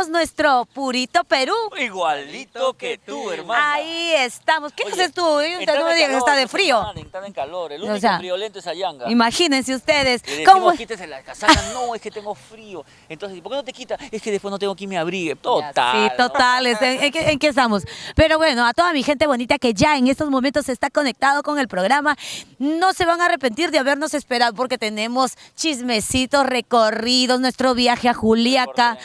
tenemos nuestro Purito Perú. Igualito que tú, hermano. Ahí estamos. ¿Qué Oye, haces tú? No me digas que está de frío. Está en calor. El O único sea, friolento es Ayanga. Imagínense ustedes. Le ¿Cómo? decimos, quítese la casaca. No, es que tengo frío. Entonces, ¿por qué no te quitas? Es que después no tengo quien me abrigue. Total. Sí, total. ¿En qué estamos? Pero bueno, a toda mi gente bonita que ya en estos momentos está conectado con el programa, no se van a arrepentir de habernos esperado porque tenemos chismecitos, recorridos, nuestro viaje a Juliaca,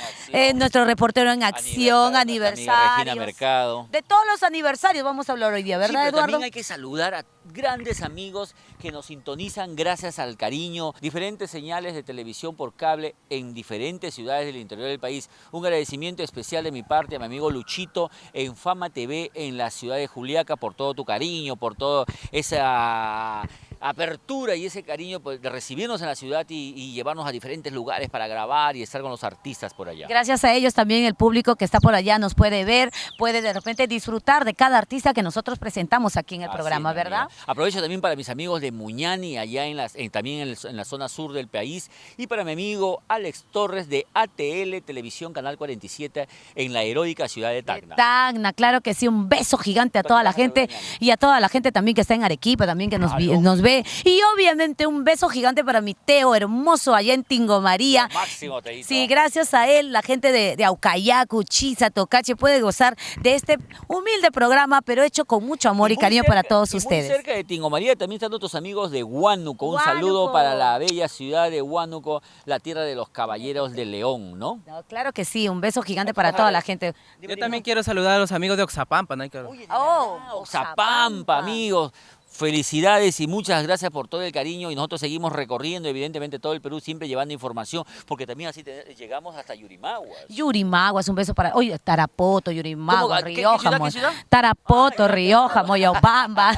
nuestro reportero en acción, aniversarios. Regina Mercado. De todos los aniversarios vamos a hablar hoy día, ¿verdad, Sí, pero Eduardo? también hay que saludar a grandes amigos que nos sintonizan gracias al cariño, diferentes señales de televisión por cable en diferentes ciudades del interior del país. Un agradecimiento especial de mi parte a mi amigo Luchito en Fama TV en la ciudad de Juliaca por todo tu cariño, por toda esa apertura y ese cariño de recibirnos en la ciudad y llevarnos a diferentes lugares para grabar y estar con los artistas por allá. Gracias a ellos también el público que está por allá nos puede ver, puede de repente disfrutar de cada artista que nosotros presentamos aquí en el programa, ¿verdad? Amiga. Aprovecho también para mis amigos de Muñani, allá también en la zona sur del país, y para mi amigo Alex Torres de ATL Televisión Canal 47 en la heroica ciudad de Tacna. Tacna, claro que sí, un beso gigante a toda la gente y a toda la gente también que está en Arequipa, también que nos ve. Y obviamente un beso gigante para mi Teo hermoso allá en Tingo María. Máximo, Teito. Sí, gracias a él, la gente de Aucayacu, Chiza, Tocache puede gozar de este humilde programa, pero hecho con mucho amor y cariño para todos ustedes. Muy cerca de Tingo María también están otros amigos de Huánuco. Un Huánuco. saludo para la bella ciudad de Huánuco, la tierra de los caballeros de León, ¿no? No, claro que sí, un beso gigante para toda la gente. Yo también quiero saludar a los amigos de Oxapampa, ¿no? Oxapampa, amigos. Felicidades y muchas gracias por todo el cariño y nosotros seguimos recorriendo evidentemente todo el Perú siempre llevando información porque también así llegamos hasta Yurimaguas. Yurimaguas, un beso para... Oye, Tarapoto, Yurimaguas, ¿Qué Rioja, ciudad? Tarapoto, Rioja, Moyobamba,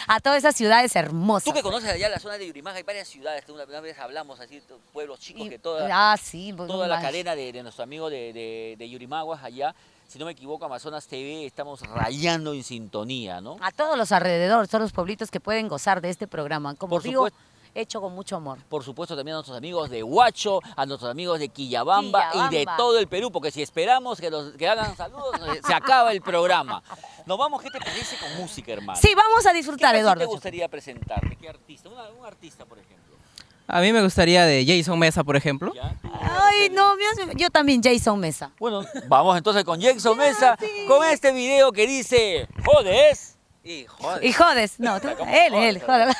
a todas esas ciudades hermosas. Tú que conoces allá la zona de Yurimaguas, hay varias ciudades, una vez hablamos así, pueblos chicos que toda la cadena de nuestro amigo de Yurimaguas allá. Si no me equivoco, Amazonas TV, estamos rayando en sintonía, ¿no? A todos los alrededores, todos los pueblitos que pueden gozar de este programa. Como por digo, supuesto, hecho con mucho amor. Por supuesto, también a nuestros amigos de Huacho, a nuestros amigos de Quillabamba y de todo el Perú, porque si esperamos que hagan saludos, se acaba el programa. Nos vamos, ¿qué te parece con música, hermano? Sí, vamos a disfrutar, ¿Qué Eduardo. te gustaría presentar? ¿De qué artista? Un artista, por ejemplo. A mí me gustaría de Jason Mesa, por ejemplo. ¿Ya? Ay, no, yo también, Jason Mesa. Bueno, vamos entonces con Jason Mesa, con este video que dice, jodes. Y jodes, no, él, joder.